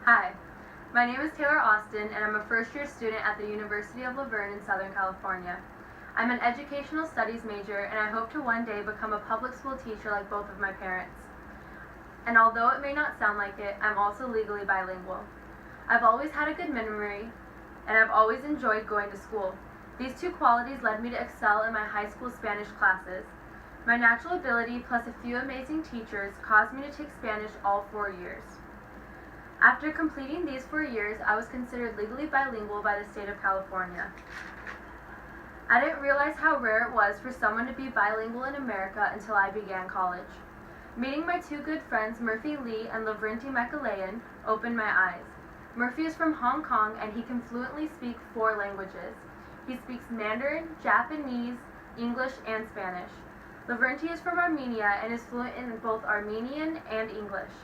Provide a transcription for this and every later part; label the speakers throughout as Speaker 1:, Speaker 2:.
Speaker 1: Hi, my name is Taylor Austin, and I'm a first-year student at the University of LaVerne in Southern California. I'm an educational studies major, and I hope to one day become a public school teacher like both of my parents. And although it may not sound like it, I'm also legally bilingual. I've always had a good memory, and I've always enjoyed going to school. These two qualities led me to excel in my high school Spanish classes. My natural ability plus a few amazing teachers caused me to take Spanish all 4 years. After completing these 4 years, I was considered legally bilingual by the state of California. I didn't realize how rare it was for someone to be bilingual in America until I began college. Meeting my two good friends, Murphy Lee and LaVerne opened my eyes. Murphy is from Hong Kong and he can fluently speak 4 languages. He speaks Mandarin, Japanese, English, and Spanish. LaVerne is from Armenia and is fluent in both Armenian and English.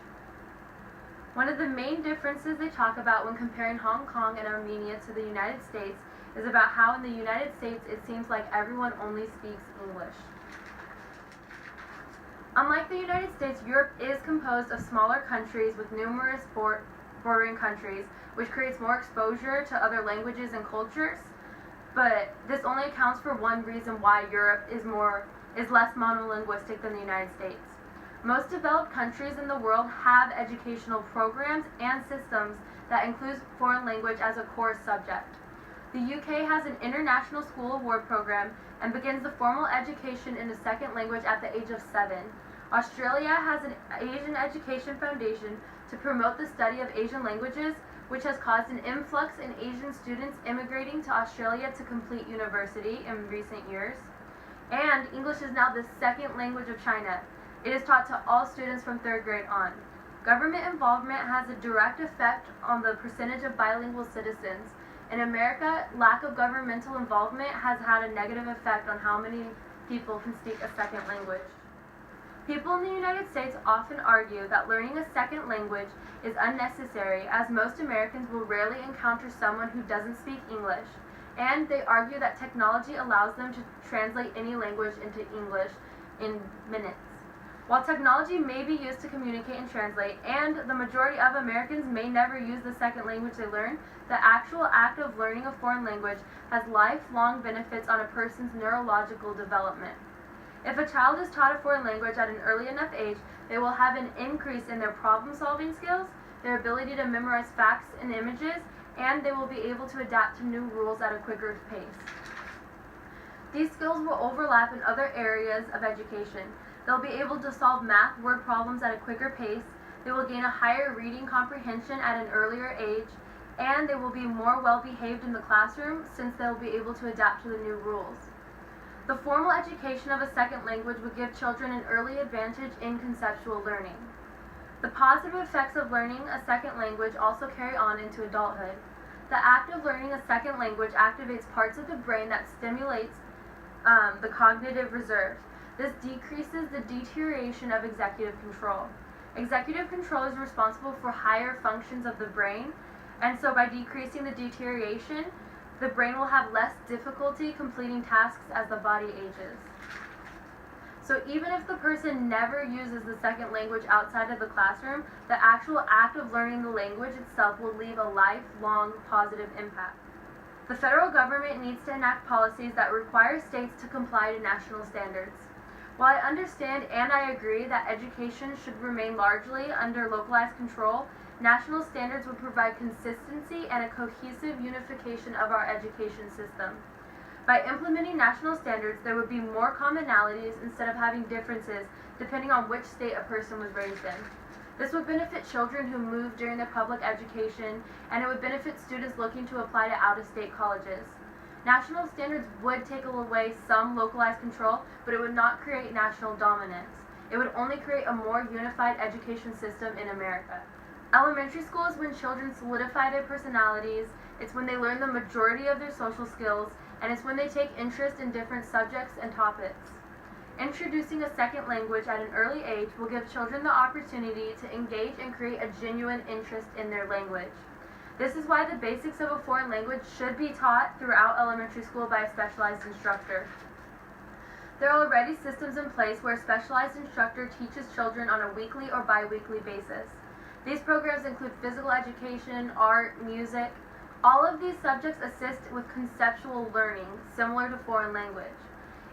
Speaker 1: One of the main differences they talk about when comparing Hong Kong and Armenia to the United States is about how in the United States it seems like everyone only speaks English. Unlike the United States, Europe is composed of smaller countries with numerous bordering countries, which creates more exposure to other languages and cultures, but this only accounts for one reason why Europe is less monolinguistic than the United States. Most developed countries in the world have educational programs and systems that include foreign language as a core subject. The UK has an International School Award program and begins the formal education in a second language at the age of 7. Australia has an Asian Education Foundation to promote the study of Asian languages, which has caused an influx in Asian students immigrating to Australia to complete university in recent years. And English is now the second language of China. It is taught to all students from 3rd grade on. Government involvement has a direct effect on the percentage of bilingual citizens. In America, lack of governmental involvement has had a negative effect on how many people can speak a second language. People in the United States often argue that learning a second language is unnecessary, as most Americans will rarely encounter someone who doesn't speak English, and they argue that technology allows them to translate any language into English in minutes. While technology may be used to communicate and translate, and the majority of Americans may never use the second language they learn, the actual act of learning a foreign language has lifelong benefits on a person's neurological development. If a child is taught a foreign language at an early enough age, they will have an increase in their problem-solving skills, their ability to memorize facts and images, and they will be able to adapt to new rules at a quicker pace. These skills will overlap in other areas of education. They'll be able to solve math word problems at a quicker pace, they will gain a higher reading comprehension at an earlier age, and they will be more well-behaved in the classroom since they'll be able to adapt to the new rules. The formal education of a second language would give children an early advantage in conceptual learning. The positive effects of learning a second language also carry on into adulthood. The act of learning a second language activates parts of the brain that stimulates the cognitive reserves. This decreases the deterioration of executive control. Executive control is responsible for higher functions of the brain, and so by decreasing the deterioration, the brain will have less difficulty completing tasks as the body ages. So even if the person never uses the second language outside of the classroom, the actual act of learning the language itself will leave a lifelong positive impact. The federal government needs to enact policies that require states to comply to national standards. While I understand and I agree that education should remain largely under localized control, national standards would provide consistency and a cohesive unification of our education system. By implementing national standards, there would be more commonalities instead of having differences depending on which state a person was raised in. This would benefit children who move during their public education, and it would benefit students looking to apply to out-of-state colleges. National standards would take away some localized control, but it would not create national dominance. It would only create a more unified education system in America. Elementary school is when children solidify their personalities, it's when they learn the majority of their social skills, and it's when they take interest in different subjects and topics. Introducing a second language at an early age will give children the opportunity to engage and create a genuine interest in their language. This is why the basics of a foreign language should be taught throughout elementary school by a specialized instructor. There are already systems in place where a specialized instructor teaches children on a weekly or bi-weekly basis. These programs include physical education, art, music. All of these subjects assist with conceptual learning, similar to foreign language.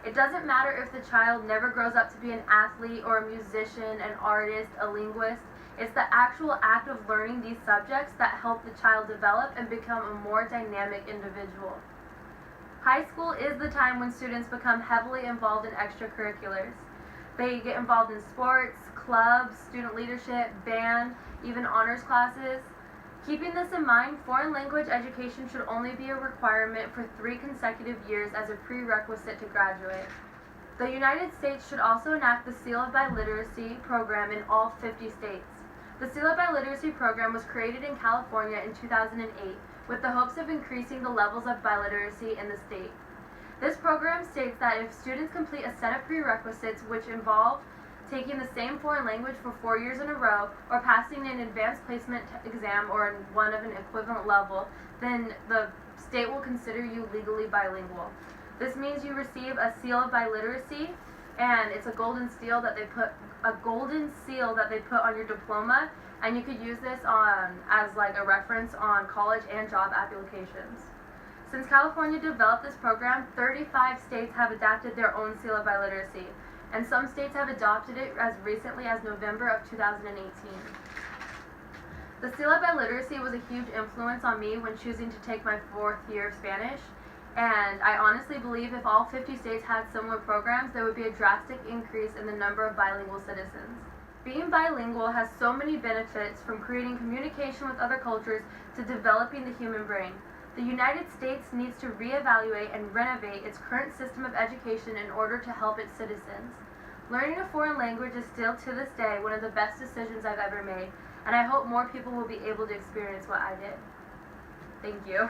Speaker 1: It doesn't matter if the child never grows up to be an athlete or a musician, an artist, a linguist. It's the actual act of learning these subjects that help the child develop and become a more dynamic individual. High school is the time when students become heavily involved in extracurriculars. They get involved in sports, clubs, student leadership, band, even honors classes. Keeping this in mind, foreign language education should only be a requirement for 3 consecutive years as a prerequisite to graduate. The United States should also enact the Seal of Biliteracy program in all 50 states. The Seal of Biliteracy program was created in California in 2008 with the hopes of increasing the levels of biliteracy in the state. This program states that if students complete a set of prerequisites which involve taking the same foreign language for 4 years in a row, or passing an advanced placement exam or one of an equivalent level, then the state will consider you legally bilingual. This means you receive a seal of biliteracy, and it's a golden seal that they put on your diploma, and you could use this as like a reference on college and job applications. Since California developed this program, 35 states have adopted their own seal of biliteracy, and some states have adopted it as recently as November of 2018. The Seal of Biliteracy was a huge influence on me when choosing to take my 4th year of Spanish, and I honestly believe if all 50 states had similar programs, there would be a drastic increase in the number of bilingual citizens. Being bilingual has so many benefits, from creating communication with other cultures to developing the human brain. The United States needs to reevaluate and renovate its current system of education in order to help its citizens. Learning a foreign language is still to this day one of the best decisions I've ever made, and I hope more people will be able to experience what I did. Thank you.